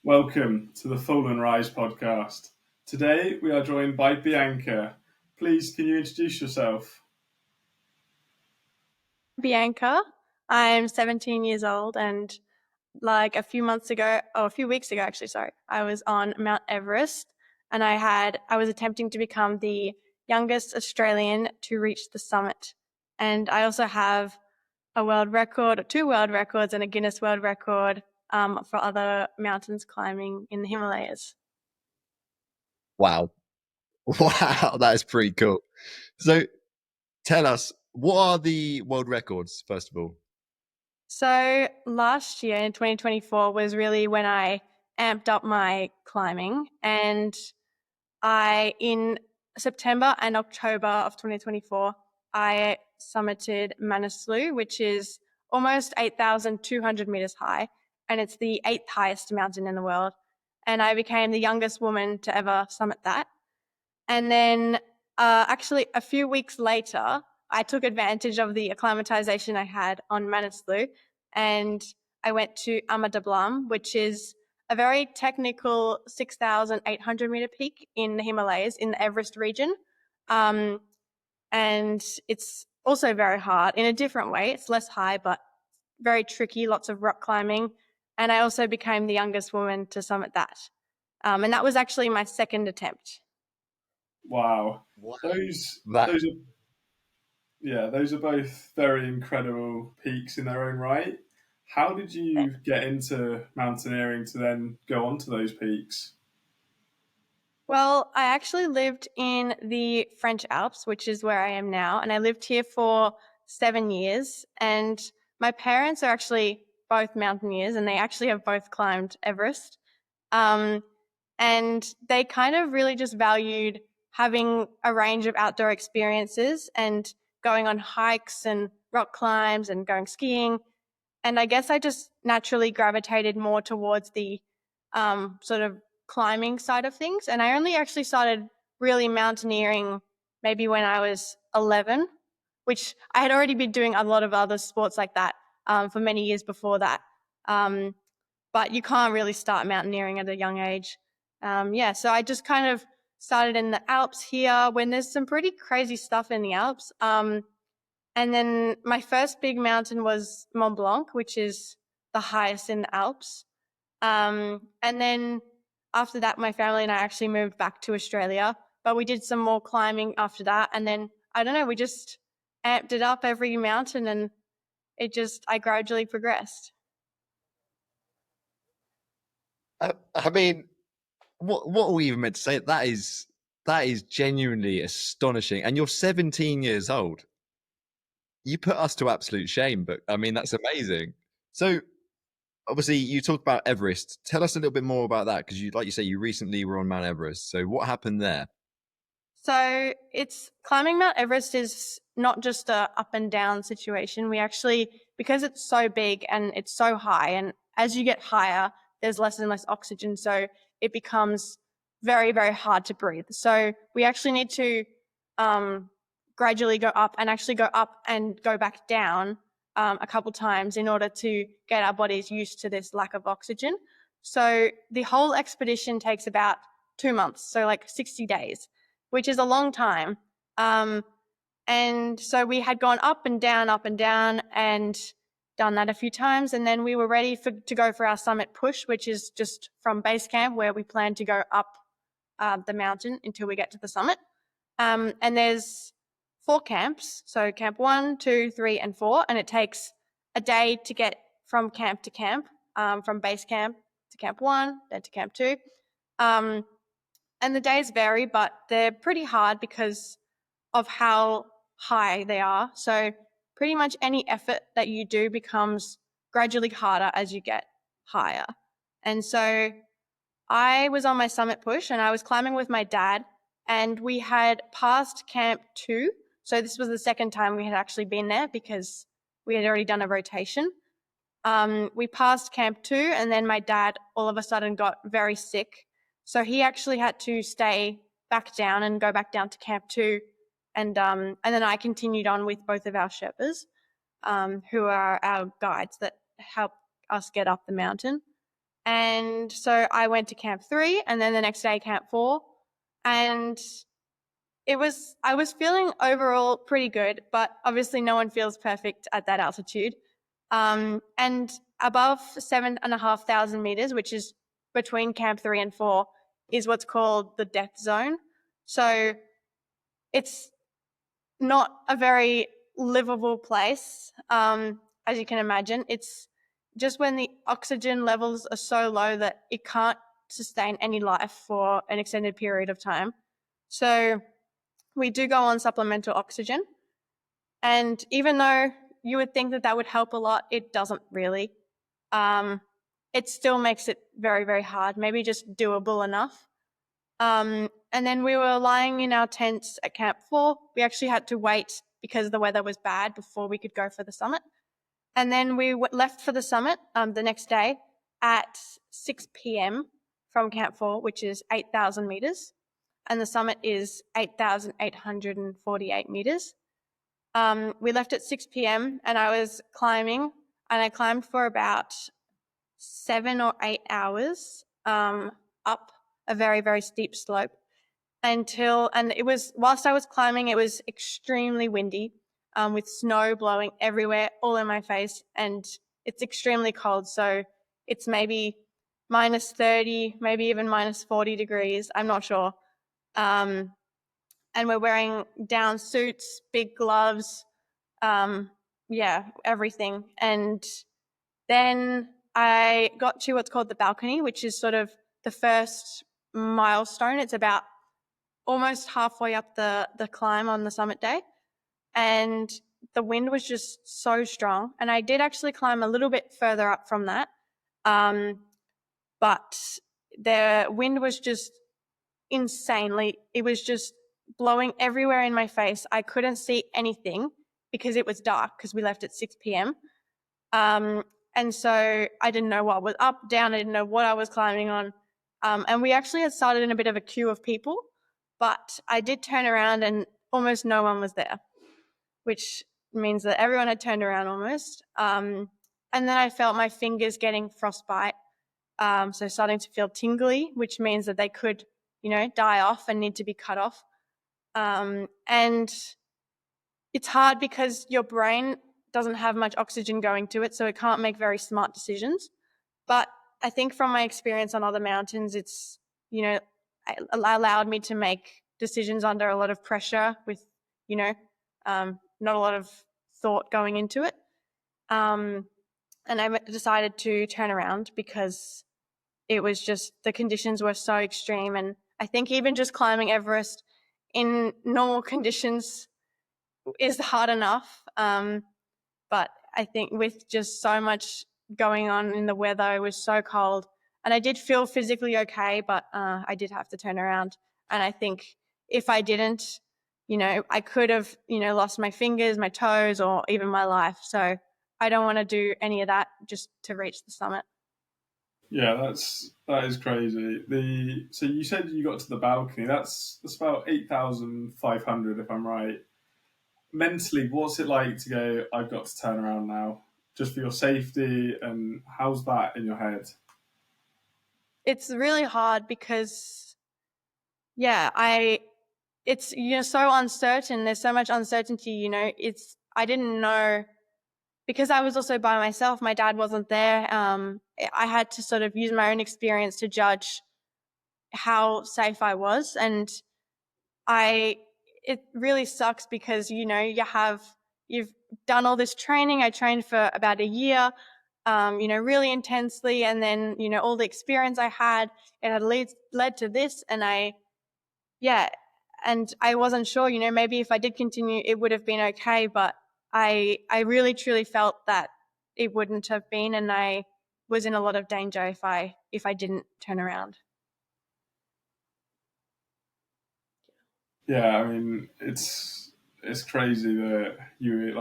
Welcome to the Fall and Rise podcast. Today we are joined by Bianca. Please, can you introduce yourself? Bianca. I'm 17 years old, and like a few weeks ago actually, sorry, I was on Mount Everest, and I was attempting to become the youngest Australian to reach the summit. And I also have a world record, two world records, and a Guinness World Record for other mountains climbing in the Himalayas. Wow. Wow, that is pretty cool. So tell us, what are the world records, first of all? So last year in 2024 was really when I amped up my climbing, and in September and October of 2024, I summited Manaslu, which is almost 8,200 meters high, and it's the 8th highest mountain in the world. And I became the youngest woman to ever summit that. And then actually a few weeks later, I took advantage of the acclimatization I had on Manaslu, and I went to Ama Dablam, which is a very technical 6,800 meter peak in the Himalayas in the Everest region. And it's also very hard in a different way. It's less high, but very tricky, lots of rock climbing. And I also became the youngest woman to summit that. And that was actually my second attempt. Wow, Wow. those That those are those are both very incredible peaks in their own right. How did you get into mountaineering to then go onto those peaks? Well, I actually lived in the French Alps, which is where I am now, and I lived here for 7 years. And my parents are actually both mountaineers, and they actually have both climbed Everest. Um, and they kind of really just valued having a range of outdoor experiences and going on hikes and rock climbs and going skiing. And I guess I just naturally gravitated more towards the sort of climbing side of things. And I only actually started really mountaineering maybe when I was 11, which I had already been doing a lot of other sports like that for many years before that. Um, but you can't really start mountaineering at a young age. So I just kind of started in the Alps here when there's some pretty crazy stuff in the Alps. And then my first big mountain was Mont Blanc, which is the highest in the Alps. And then after that, my family and I actually moved back to Australia, but we did some more climbing after that. And then, I don't know, we just amped it up every mountain, and I gradually progressed. I mean, what are we even meant to say? That is genuinely astonishing. And you're 17 years old. You put us to absolute shame, but I mean that's amazing. So obviously you talked about Everest. Tell us a little bit more about that, because like you say, you recently were on Mount Everest. So what happened there? So it's climbing Mount Everest is not just a up and down situation. We actually, because it's so big and it's so high, and as you get higher, there's less and less oxygen. So it becomes very, very hard to breathe. So we actually need to gradually go up and actually go up and go back down a couple times in order to get our bodies used to this lack of oxygen. So the whole expedition takes about 2 months, so like 60 days, which is a long time. And so we had gone up and down, and done that a few times. And then we were ready to go for our summit push, which is just from Basecamp, where we plan to go up the mountain until we get to the summit. And there's 4 camps. So camp 1, 2, 3, and 4. And it takes a day to get from camp to camp, from Basecamp to camp 1, then to camp 2. And the days vary, but they're pretty hard because of how high they are. So pretty much any effort that you do becomes gradually harder as you get higher. And so I was on my summit push, and I was climbing with my dad, and we had passed camp 2. So this was the second time we had actually been there because we had already done a rotation. We passed camp 2, and then my dad all of a sudden got very sick. So he actually had to stay back down and go back down to camp 2. And then I continued on with both of our Sherpas, who are our guides that help us get up the mountain. And so I went to camp 3 and then the next day camp 4. And I was feeling overall pretty good, but obviously no one feels perfect at that altitude. And above 7,500 meters, which is between camp 3 and 4, is what's called the death zone. So it's not a very livable place, as you can imagine. It's just when the oxygen levels are so low that it can't sustain any life for an extended period of time. So we do go on supplemental oxygen. And even though you would think that that would help a lot, it doesn't really. It still makes it very, very hard, maybe just doable enough. And then we were lying in our tents at camp 4. We actually had to wait because the weather was bad before we could go for the summit. And then we left for the summit the next day at 6 p.m. from camp 4, which is 8,000 meters. And the summit is 8,848 meters. We left at 6 p.m. and I was climbing, and I climbed for about 7 or 8 hours up a very, very steep slope and it was, whilst I was climbing, it was extremely windy with snow blowing everywhere, all in my face, and it's extremely cold. So it's maybe minus 30, maybe even minus 40 degrees. I'm not sure. And we're wearing down suits, big gloves, everything. And then I got to what's called the balcony, which is sort of the first milestone. It's about almost halfway up the climb on the summit day. And the wind was just so strong. And I did actually climb a little bit further up from that. But the wind was just insanely, it was just blowing everywhere in my face. I couldn't see anything because it was dark because we left at 6 p.m. And so I didn't know what was up, down. I didn't know what I was climbing on. And we actually had started in a bit of a queue of people, but I did turn around and almost no one was there, which means that everyone had turned around almost. And then I felt my fingers getting frostbite. So starting to feel tingly, which means that they could, die off and need to be cut off. And it's hard because your brain doesn't have much oxygen going to it, so it can't make very smart decisions. But I think from my experience on other mountains, it's, allowed me to make decisions under a lot of pressure with, not a lot of thought going into it. And I decided to turn around because it was just, the conditions were so extreme. And I think even just climbing Everest in normal conditions is hard enough. But I think with just so much going on in the weather, it was so cold. And I did feel physically okay, but I did have to turn around. And I think if I didn't, I could have, lost my fingers, my toes, or even my life. So I don't want to do any of that just to reach the summit. Yeah, that is crazy. So you said you got to the balcony. That's about 8,500, if I'm right. Mentally, what's it like to go, I've got to turn around now, just for your safety, and how's that in your head? It's really hard because, it's, so uncertain. There's so much uncertainty, I didn't know, because I was also by myself. My dad wasn't there. I had to sort of use my own experience to judge how safe I was. And it really sucks because, you've done all this training. I trained for about a year, really intensely. And then, all the experience I had, it had led to this. And and I wasn't sure, maybe if I did continue, it would have been okay. But I really, truly felt that it wouldn't have been. And I was in a lot of danger if I didn't turn around. Yeah, I mean, it's crazy that you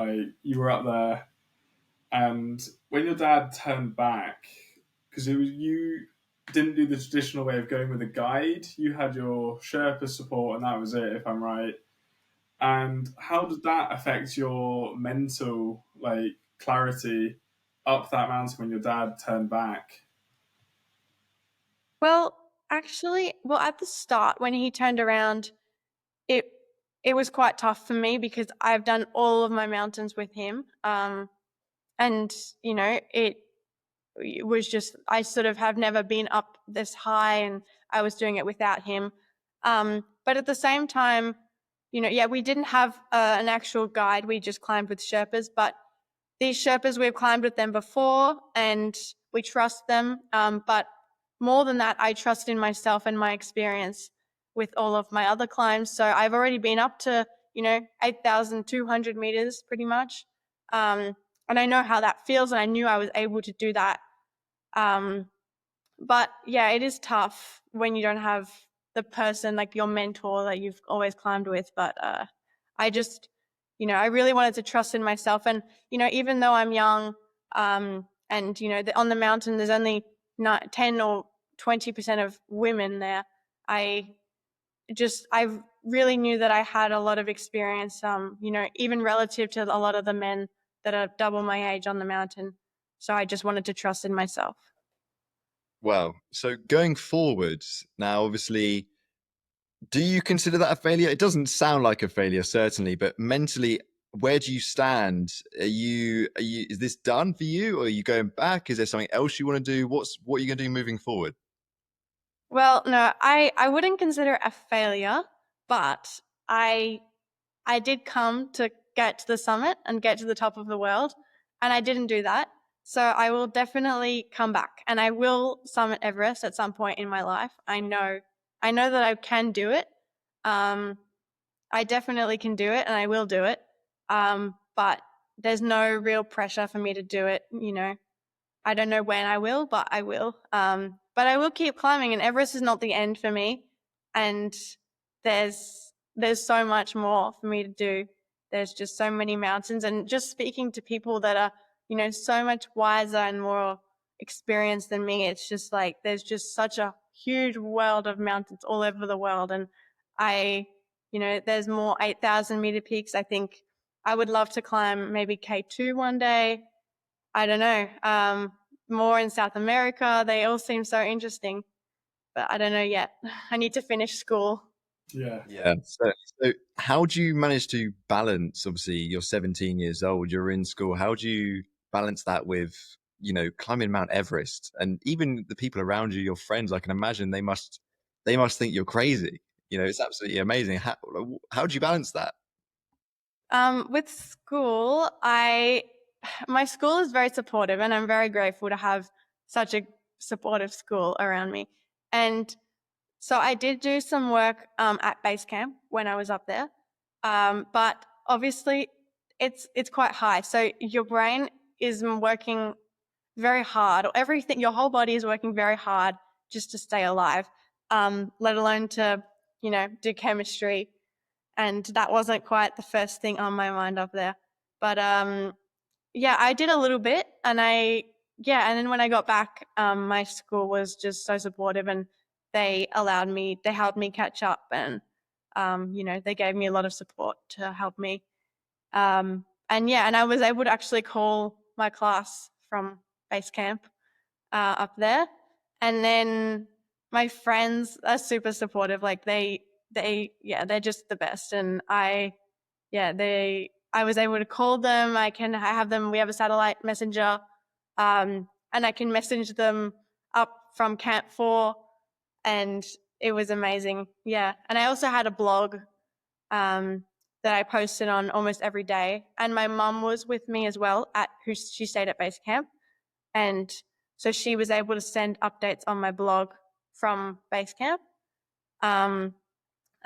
were up there, and when your dad turned back, because it was, you didn't do the traditional way of going with a guide. You had your Sherpa support, and that was it, if I'm right. And how did that affect your mental clarity up that mountain when your dad turned back? Well, actually, at the start when he turned around, it it was quite tough for me because I've done all of my mountains with him. And it was just, I sort of have never been up this high, and I was doing it without him. But at the same time, yeah, we didn't have an actual guide. We just climbed with Sherpas, but these Sherpas, we've climbed with them before and we trust them. But more than that, I trust in myself and my experience with all of my other climbs. So I've already been up to, 8,200 meters pretty much. And I know how that feels, and I knew I was able to do that. But yeah, it is tough when you don't have the person, like your mentor that you've always climbed with. But I just, I really wanted to trust in myself. And, even though I'm young, and, on the mountain, there's only 10 or 20% of women there. I really knew that I had a lot of experience, even relative to a lot of the men that are double my age on the mountain. So I just wanted to trust in myself. Well, so going forward now, obviously, do you consider that a failure? It doesn't sound like a failure, certainly, but mentally, where do you stand? Is this done for you, or are you going back? Is there something else you want to do? What are you going to do moving forward? Well, no, I wouldn't consider it a failure, but I did come to get to the summit and get to the top of the world, and I didn't do that. So I will definitely come back, and I will summit Everest at some point in my life. I know that I can do it. I definitely can do it, and I will do it. But there's no real pressure for me to do it. I don't know when I will, but I will. But I will keep climbing, and Everest is not the end for me. And there's so much more for me to do. There's just so many mountains, and just speaking to people that are, so much wiser and more experienced than me, it's just like there's just such a huge world of mountains all over the world. And there's more 8,000 meter peaks. I think I would love to climb maybe K2 one day. I don't know. More in South America. They all seem so interesting, but I don't know yet. I need to finish school. Yeah. So how do you manage to balance? Obviously, you're 17 years old. You're in school. How do you balance that with climbing Mount Everest, and even the people around you, your friends? I can imagine they must think you're crazy. It's absolutely amazing. How do you balance that? With school, my school is very supportive, and I'm very grateful to have such a supportive school around me. And so I did do some work at Basecamp when I was up there, but obviously it's quite high. So your brain is working very hard, or everything, your whole body is working very hard just to stay alive, let alone to do chemistry. And that wasn't quite the first thing on my mind up there. But yeah, I did a little bit, and and then when I got back, my school was just so supportive, and they helped me catch up, and they gave me a lot of support to help me. And I was able to actually call my class from base camp up there, and then my friends are super supportive. Like they're just the best, and I was able to call them. I have them. We have a satellite messenger, and I can message them up from Camp 4, and it was amazing. Yeah, and I also had a blog that I posted on almost every day, and my mum was with me as well. She stayed at base camp, and so she was able to send updates on my blog from base camp.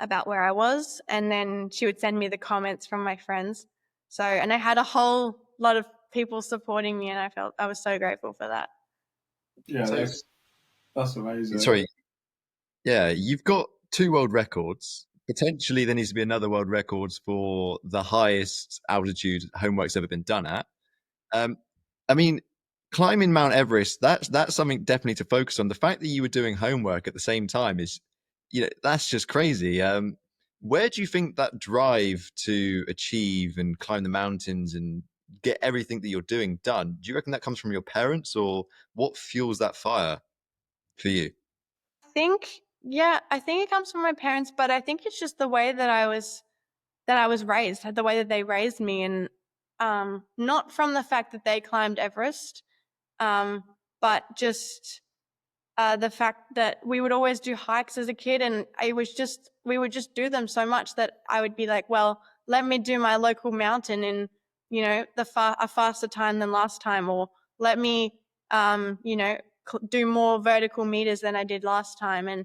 About where I was, and then she would send me the comments from my friends. So, and I had a whole lot of people supporting me, and I was so grateful for that. Yeah, So, that's amazing. sorry. Yeah, you've got 2 world records. Potentially, there needs to be another world records for the highest altitude homework's ever been done at. I mean, climbing Mount Everest, that's something definitely to focus on. The fact that you were doing homework at the same time is, that's just crazy. Where do you think that drive to achieve and climb the mountains and get everything that you're doing done? Do you reckon that comes from your parents, or what fuels that fire for you? think, yeah, I think it comes from my parents, but I think it's just the way that I was raised, the way that they raised me, and not from the fact that they climbed Everest, but just the fact that we would always do hikes as a kid, and we would just do them so much that I would be like, well, let me do my local mountain in, a faster time than last time, or let me, do more vertical meters than I did last time, and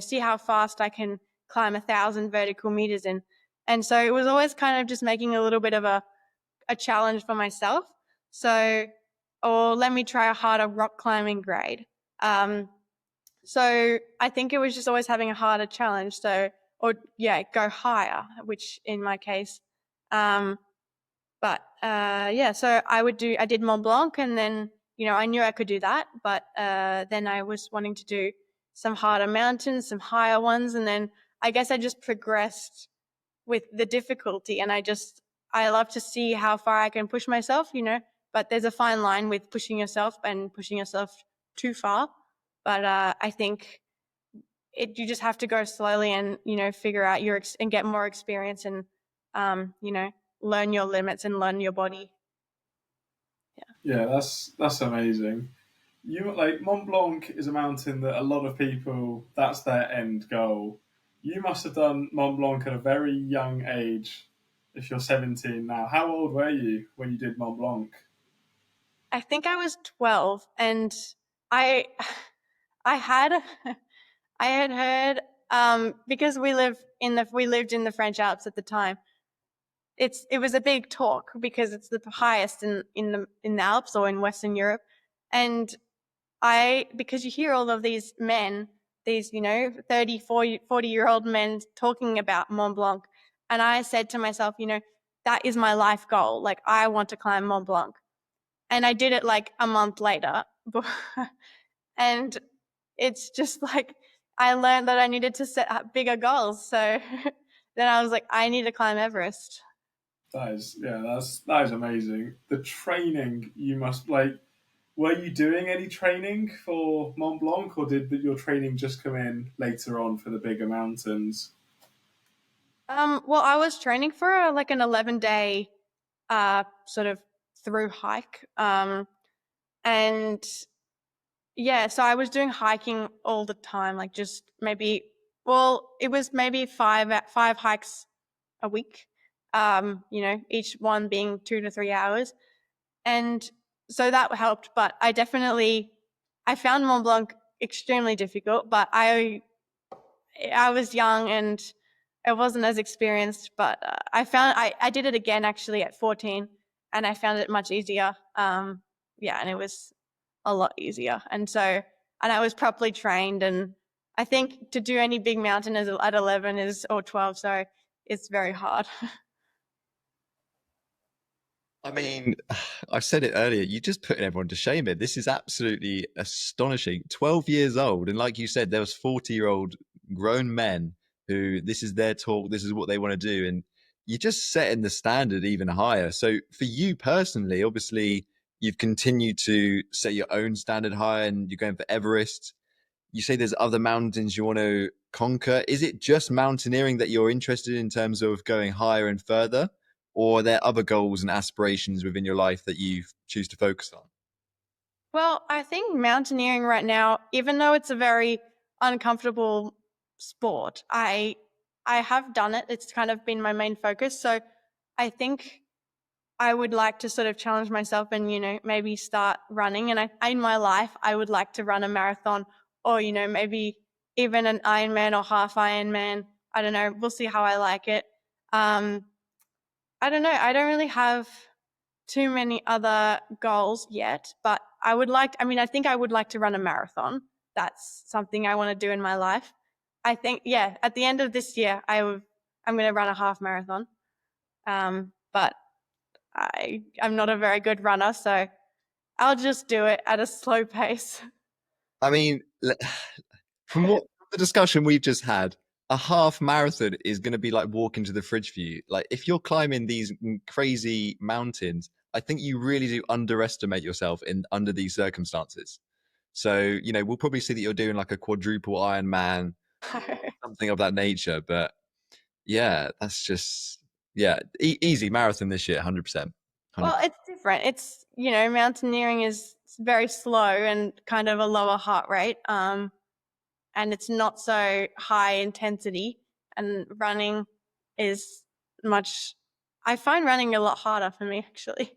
see how fast I can climb 1,000 vertical meters in. And so it was always kind of just making a little bit of a challenge for myself. So, or let me try a harder rock climbing grade. So I think it was just always having a harder challenge. So, or yeah, go higher, which in my case. So I did Mont Blanc, and then, I knew I could do that, but then I was wanting to do some harder mountains, some higher ones. And then I guess I just progressed with the difficulty, and I love to see how far I can push myself, but there's a fine line with pushing yourself and pushing yourself too far. But I think you just have to go slowly and, figure out and get more experience, and, learn your limits and learn your body. Yeah, that's amazing. You like Mont Blanc is a mountain that a lot of people, that's their end goal. You must have done Mont Blanc at a very young age. If you're 17 now, how old were you when you did Mont Blanc? I think I was 12, and I I had I had heard, because we lived in the French Alps at the time. It was a big talk because it's the highest in the Alps, or in Western Europe. And because you hear all of these men, these 30, 40-year-old men talking about Mont Blanc, and I said to myself, that is my life goal. Like, I want to climb Mont Blanc. And I did it like a month later. And it's just like, I learned that I needed to set up bigger goals. So then I was like, I need to climb Everest. That is amazing. The training you must like. Were you doing any training for Mont Blanc, or did your training just come in later on for the bigger mountains? Well, I was training for like an 11-day sort of through hike. And yeah, so I was doing hiking all the time, like just it was maybe five hikes a week. Each one being 2 to 3 hours. And so that helped, but I found Mont Blanc extremely difficult, but I was young and I wasn't as experienced, but I did it again actually at 14, and I found it much easier. And it was a lot easier. And I was properly trained, and I think to do any big mountain at 11 or 12, so it's very hard. I mean, I've said it earlier, you just putting everyone to shame here. This is absolutely astonishing. 12 years old, and like you said, there was 40-year-old grown men who this is their talk, this is what they want to do, and you're just setting the standard even higher. So for you personally, obviously, you've continued to set your own standard higher, and you're going for Everest. You say there's other mountains you want to conquer. Is it just mountaineering that you're interested in terms of going higher and further? Or are there other goals and aspirations within your life that you choose to focus on? Well, I think mountaineering right now, even though it's a very uncomfortable sport, I have done it. It's kind of been my main focus. So I think I would like to sort of challenge myself and, maybe start running. And in my life, I would like to run a marathon, or, maybe even an Ironman or half Ironman. I don't know. We'll see how I like it. I don't know. I don't really have too many other goals yet, but I think I would like to run a marathon. That's something I want to do in my life. I think, yeah, at the end of this year, I'm going to run a half marathon. But I'm not a very good runner, so I'll just do it at a slow pace. I mean, from what the discussion we've just had, a half marathon is going to be like walking to the fridge for you. Like, if you're climbing these crazy mountains, I think you really do underestimate yourself under these circumstances. So, you know, we'll probably see that you're doing like a quadruple Ironman, something of that nature. But yeah, that's just, yeah, easy marathon this year, 100%. Well, it's different. It's, mountaineering is very slow and kind of a lower heart rate. And it's not so high intensity, and running is I find running a lot harder for me, actually.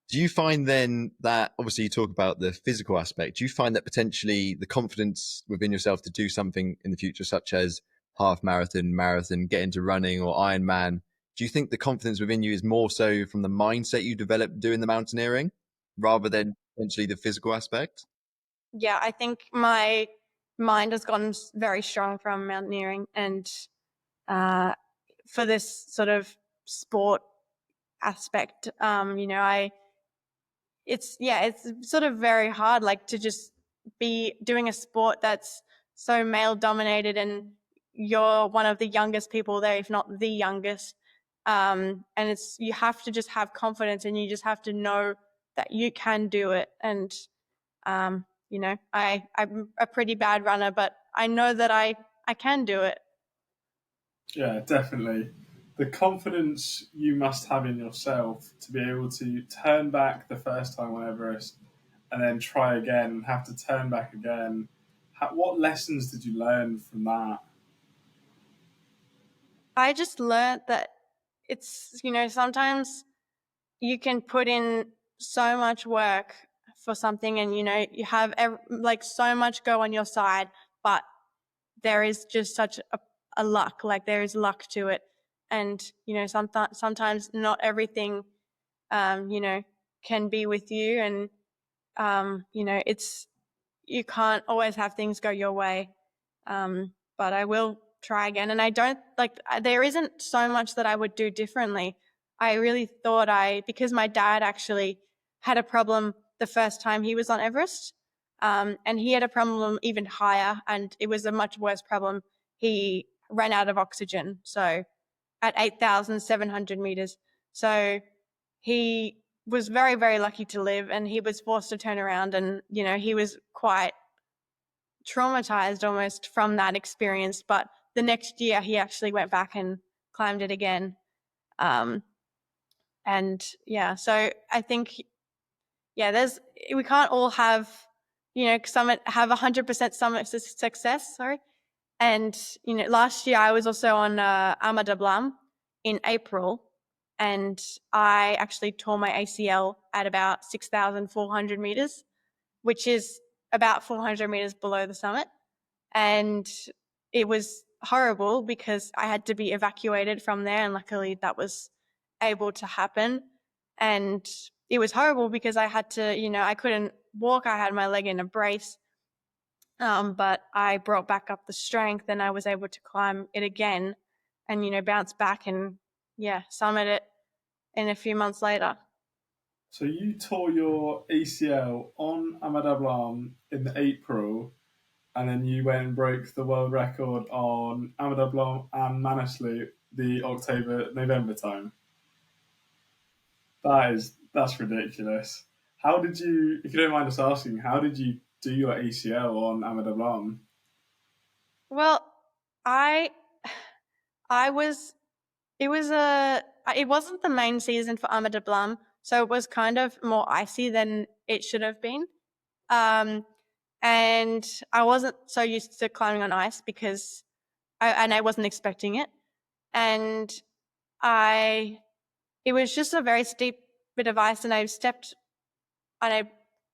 Do you find then that, obviously you talk about the physical aspect, do you find that potentially the confidence within yourself to do something in the future, such as half marathon, get into running or Ironman, do you think the confidence within you is more so from the mindset you develop doing the mountaineering rather than potentially the physical aspect? Yeah, I think my mind has gotten very strong from mountaineering, and for this sort of sport aspect, it's sort of very hard, like, to just be doing a sport that's so male dominated, and you're one of the youngest people there, if not the youngest. And you have to just have confidence, and you just have to know that you can do it. And I'm a pretty bad runner, but I know that I can do it. Yeah, definitely. The confidence you must have in yourself to be able to turn back the first time on Everest and then try again and have to turn back again. What lessons did you learn from that? I just learned that it's, sometimes you can put in so much work for something, and, you have like so much go on your side, but there is just such a luck, like there is luck to it. And, sometimes not everything, can be with you. And, you can't always have things go your way. But I will try again. And I don't there isn't so much that I would do differently. I really thought because my dad actually had a problem the first time he was on Everest. And he had a problem even higher, and it was a much worse problem. He ran out of oxygen. So at 8,700 meters. So he was very, very lucky to live, and he was forced to turn around, and, he was quite traumatized almost from that experience. But the next year he actually went back and climbed it again. And yeah, so I think, we can't all have, have 100% summit success. Sorry. And, last year I was also on Ama Dablam in April, and I actually tore my ACL at about 6,400 meters, which is about 400 meters below the summit. And it was horrible because I had to be evacuated from there, and luckily that was able to happen. And it was horrible because I had to, I couldn't walk. I had my leg in a brace. But I brought back up the strength, and I was able to climb it again and, bounce back and, summit it in a few months later. So you tore your ACL on Ama Dablam in April, and then you went and broke the world record on Ama Dablam and Manaslu the November time. That's ridiculous. How did you, if you don't mind us asking, how did you do your ACL on Ama Dablam? Well, I was, it wasn't the main season for Ama Dablam, so it was kind of more icy than it should have been. And I wasn't so used to climbing on ice because I wasn't expecting it. And it was just a very steep bit of ice, and I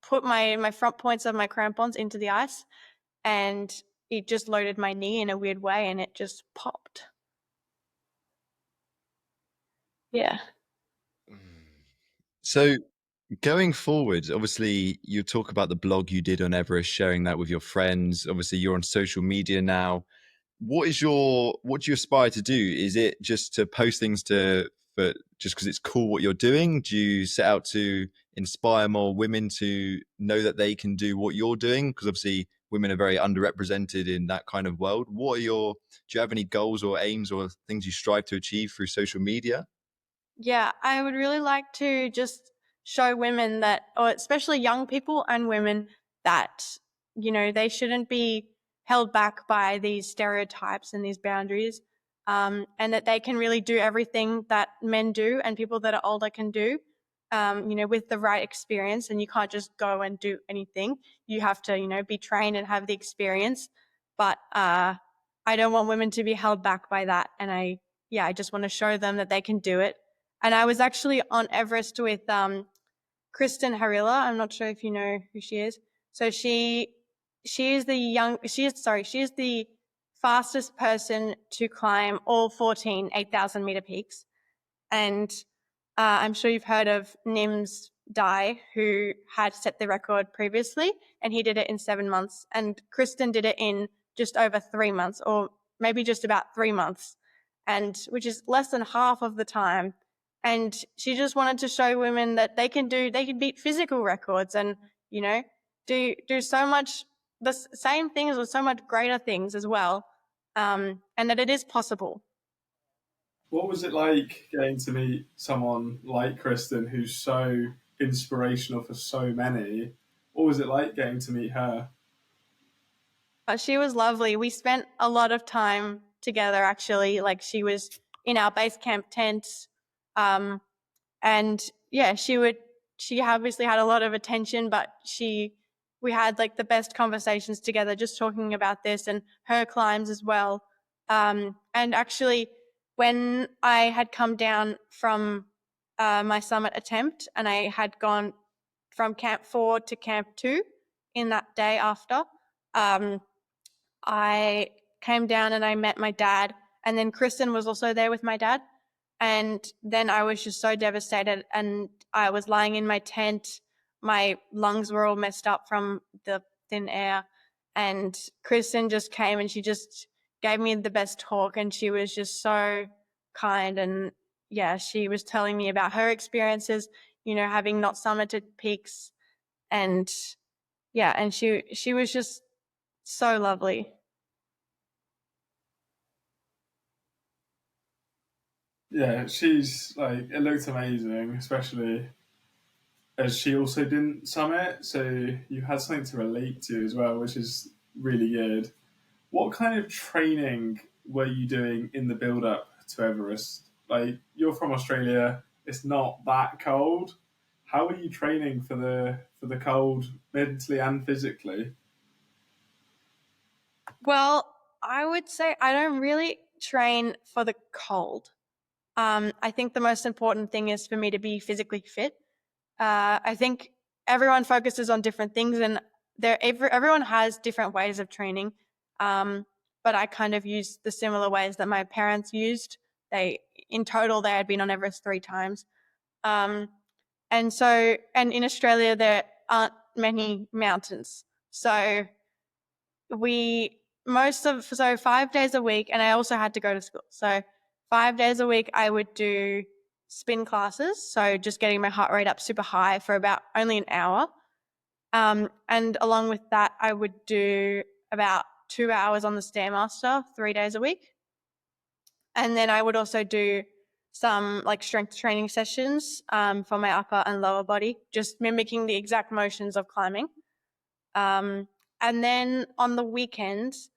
put my front points of my crampons into the ice, and it just loaded my knee in a weird way, and it just popped. Yeah. So going forward, obviously you talk about the blog you did on Everest, sharing that with your friends. Obviously you're on social media now. What do you aspire to do? Is it just to post things for just because it's cool what you're doing? Do you set out to inspire more women to know that they can do what you're doing? Because obviously women are very underrepresented in that kind of world. Do you have any goals or aims or things you strive to achieve through social media? Yeah, I would really like to just show women that, or especially young people and women, that, they shouldn't be held back by these stereotypes and these boundaries, and that they can really do everything that men do and people that are older can do, with the right experience. And you can't just go and do anything. You have to, be trained and have the experience. But I don't want women to be held back by that. And I just want to show them that they can do it. And I was actually on Everest with Kristin Harila. I'm not sure if you know who she is. So she is the fastest person to climb all 14 8,000 meter peaks. And I'm sure you've heard of Nims Dai, who had set the record previously, and he did it in 7 months. And Kristin did it in just over 3 months, or maybe just about 3 months, and which is less than half of the time. And she just wanted to show women that they can beat physical records and, do so much the same things or so much greater things as well, and that it is possible. What was it like getting to meet someone like Kristin, who's so inspirational for so many? What was it like getting to meet her? She was lovely. We spent a lot of time together, actually. Like, she was in our Basecamp tent. And yeah, she obviously had a lot of attention, but we had like the best conversations together, just talking about this and her climbs as well. And actually, when I had come down from my summit attempt, and I had gone from Camp 4 to Camp 2 in that day after, I came down and I met my dad, and then Kristin was also there with my dad. And then I was just so devastated, and I was lying in my tent. My lungs were all messed up from the thin air. And Kristin just came and she just gave me the best talk, and she was just so kind. And yeah, she was telling me about her experiences, having not summited peaks. And yeah, and she was just so lovely. Yeah, she's like, it looked amazing, especially as she also didn't summit, so you had something to relate to as well, which is really good. What kind of training were you doing in the build up to Everest? Like, you're from Australia, it's not that cold. How are you training for the cold mentally and physically? Well, I would say I don't really train for the cold. I think the most important thing is for me to be physically fit. I think everyone focuses on different things, and everyone has different ways of training. But I kind of use the similar ways that my parents used. In total, they had been on Everest 3 times. And in Australia, there aren't many mountains. So 5 days a week, and I also had to go to school. So 5 days a week, I would do spin classes. So just getting my heart rate up super high for about only an hour. And along with that, I would do about 2 hours on the Stairmaster 3 days a week. And then I would also do some like strength training sessions for my upper and lower body, just mimicking the exact motions of climbing. And then on the weekends,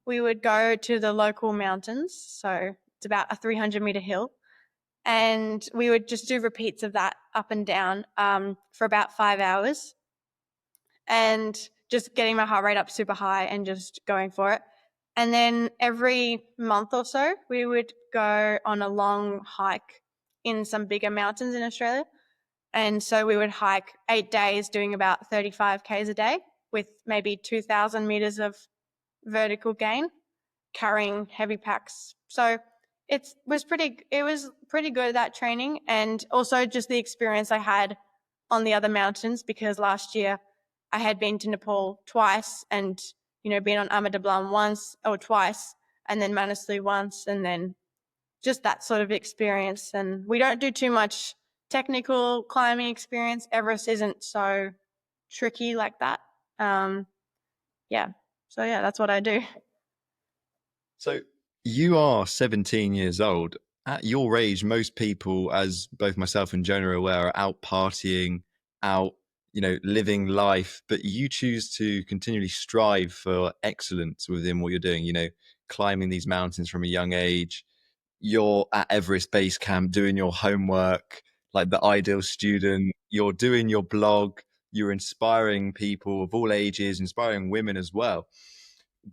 we would go to the local mountains. So it's about a 300-meter hill. And we would just do repeats of that up and down for about 5 hours. And just getting my heart rate up super high and just going for it. And then every month or so, we would go on a long hike in some bigger mountains in Australia. And so we would hike 8 days, doing about 35 Ks a day with maybe 2,000 meters of vertical gain, carrying heavy packs. So it was pretty good, that training, and also just the experience I had on the other mountains, because last year I had been to Nepal twice and, been on Ama Dablam once or twice, and then Manaslu once, and then just that sort of experience. And we don't do too much technical climbing experience. Everest isn't so tricky like that. Yeah. So yeah, that's what I do. So you are 17 years old. At your age, most people, as both myself and Jonah are aware, are out partying, out, living life, but you choose to continually strive for excellence within what you're doing, climbing these mountains from a young age. You're at Everest base camp doing your homework like the ideal student. You're doing your blog. You're inspiring people of all ages, inspiring women as well.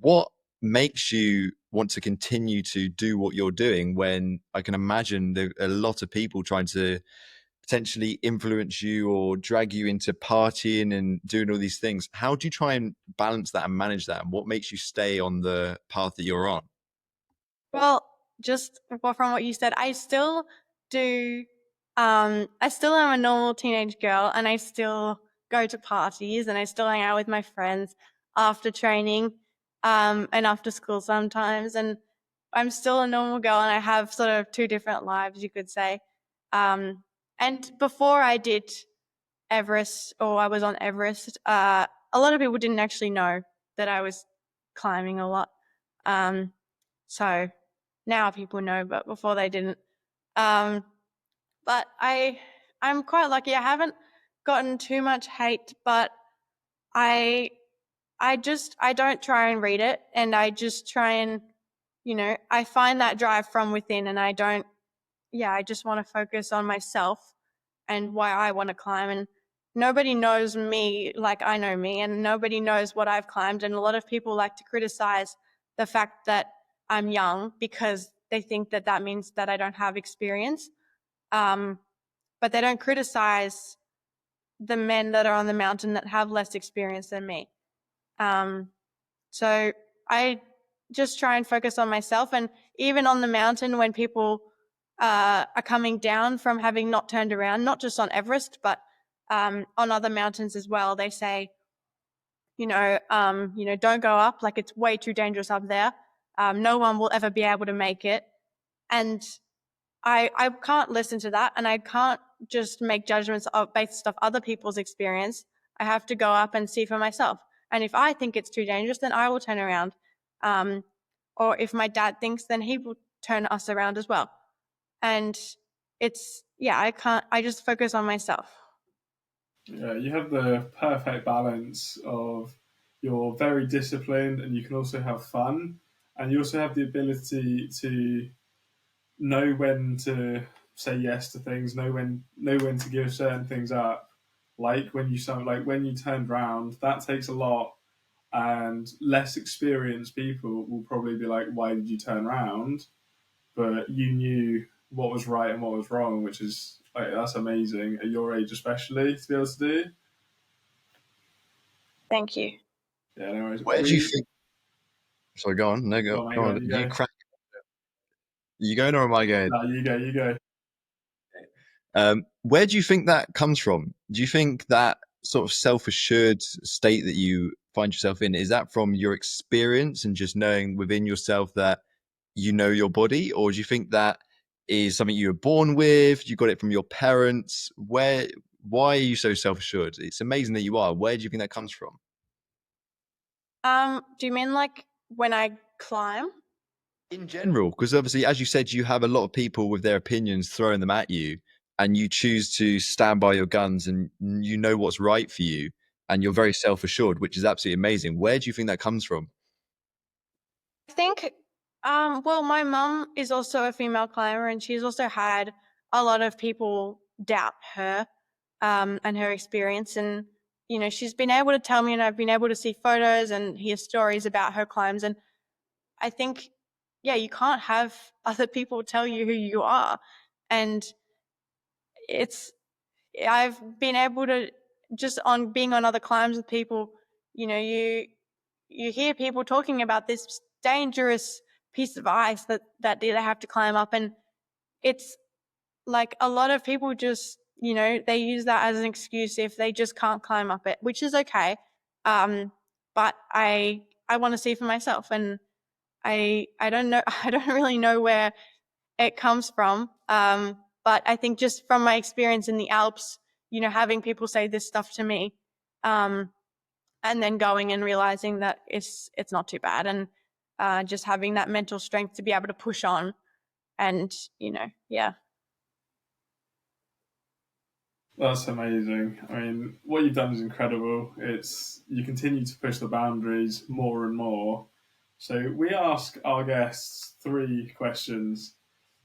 What makes you want to continue to do what you're doing when I can imagine there are a lot of people trying to potentially influence you or drag you into partying and doing all these things? How do you try and balance that and manage that? And what makes you stay on the path that you're on? Well, just from what you said, I still do. I still am a normal teenage girl, and I still go to parties, and I still hang out with my friends after training, and after school sometimes. And I'm still a normal girl, and I have sort of two different lives, you could say. And before I did Everest, or I was on Everest, a lot of people didn't actually know that I was climbing a lot. So now people know, but before they didn't. But I'm quite lucky. I haven't gotten too much hate, but I don't try and read it, and I just try and I find that drive from within, and I just want to focus on myself and why I want to climb. And nobody knows me like I know me, and nobody knows what I've climbed. And a lot of people like to criticize the fact that I'm young because they think that that means that I don't have experience. But they don't criticize the men that are on the mountain that have less experience than me. So I just try and focus on myself. And even on the mountain, when people are coming down from having not turned around, not just on Everest, but on other mountains as well, they say, don't go up. Like, it's way too dangerous up there. No one will ever be able to make it. And I can't listen to that, and I can't just make judgments based off other people's experience. I have to go up and see for myself. And if I think it's too dangerous, then I will turn around. Or if my dad thinks, then he will turn us around as well. And I just focus on myself. Yeah, you have the perfect balance of you're very disciplined and you can also have fun, and you also have the ability to know when to say yes to things, know when to give certain things up. Like when you turned round, that takes a lot, and less experienced people will probably be like, "Why did you turn round?" But you knew what was right and what was wrong, which is like that's amazing at your age, especially to be able to do. Thank you. Yeah, no worries. Where do you think? Sorry, go on. No, Go go on, on. you You go. crack. You going or am I going? No, you go. You go. Where do you think that comes from? Do you think that sort of self-assured state that you find yourself in, is that from your experience and just knowing within yourself that you know your body, or do you think that is something you were born with? You got it from your parents? Why are you so self-assured? It's amazing that you are. Where do you think that comes from? Do you mean like when I climb? In general, because obviously, as you said, you have a lot of people with their opinions throwing them at you, and you choose to stand by your guns and you know what's right for you, and you're very self-assured, which is absolutely amazing. Where do you think that comes from? I think, well, my mum is also a female climber, and she's also had a lot of people doubt her and her experience. And, she's been able to tell me, and I've been able to see photos and hear stories about her climbs. And I think, yeah, you can't have other people tell you who you are. And I've been able to, just on being on other climbs with people, you hear people talking about this dangerous piece of ice that they have to climb up, and it's like a lot of people just they use that as an excuse if they just can't climb up it, which is okay. But I want to see for myself, and I don't know I don't really know where it comes from. But I think just from my experience in the Alps, having people say this stuff to me, and then going and realizing that it's not too bad, and just having that mental strength to be able to push on, and yeah. That's amazing. I mean, what you've done is incredible. It's you continue to push the boundaries more and more. So we ask our guests three questions.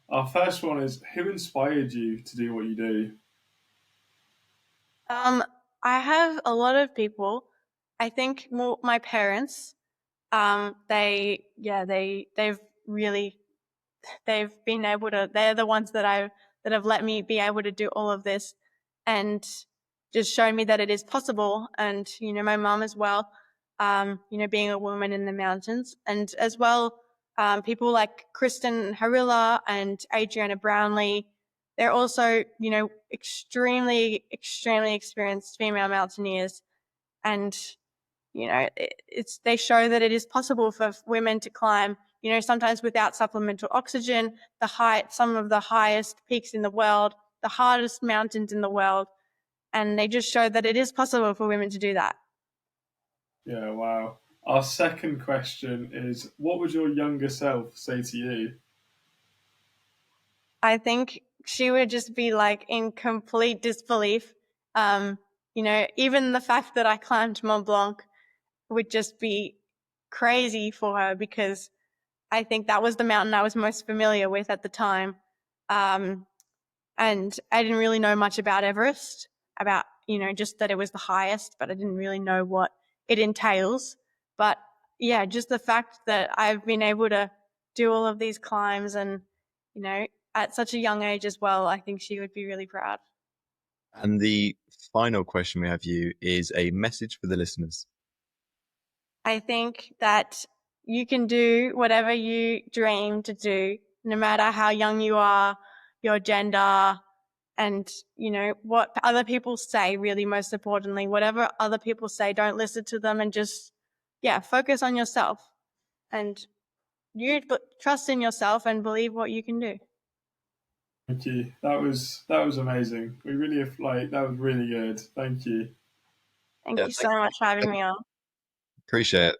Our first one is, who inspired you to do what you do? Um, I have a lot of people. I think more my parents. They've really they've been able to. They're the ones that have let me be able to do all of this, and just shown me that it is possible. And my mom as well. Being a woman in the mountains, and as well, people like Kristin, Harila, and Adriana Brownlee. They're also, extremely, extremely experienced female mountaineers, and they show that it is possible for women to climb, sometimes without supplemental oxygen, some of the highest peaks in the world, the hardest mountains in the world, and they just show that it is possible for women to do that. Yeah, wow. Our second question is, what would your younger self say to you? I think she would just be like in complete disbelief. Even the fact that I climbed Mont Blanc would just be crazy for her, because I think that was the mountain I was most familiar with at the time. Um, and I didn't really know much about Everest, about, just that it was the highest, but I didn't really know what it entails. But yeah, just the fact that I've been able to do all of these climbs and, at such a young age as well, I think she would be really proud. And the final question we have for you is a message for the listeners. I think that you can do whatever you dream to do, no matter how young you are, your gender, and, what other people say, really, most importantly. Whatever other people say, don't listen to them, and just, focus on yourself. And you trust in yourself and believe what you can do. Thank you. That was amazing. We really that was really good. Thank you. Thank Yeah, you so much for having me on. appreciate it.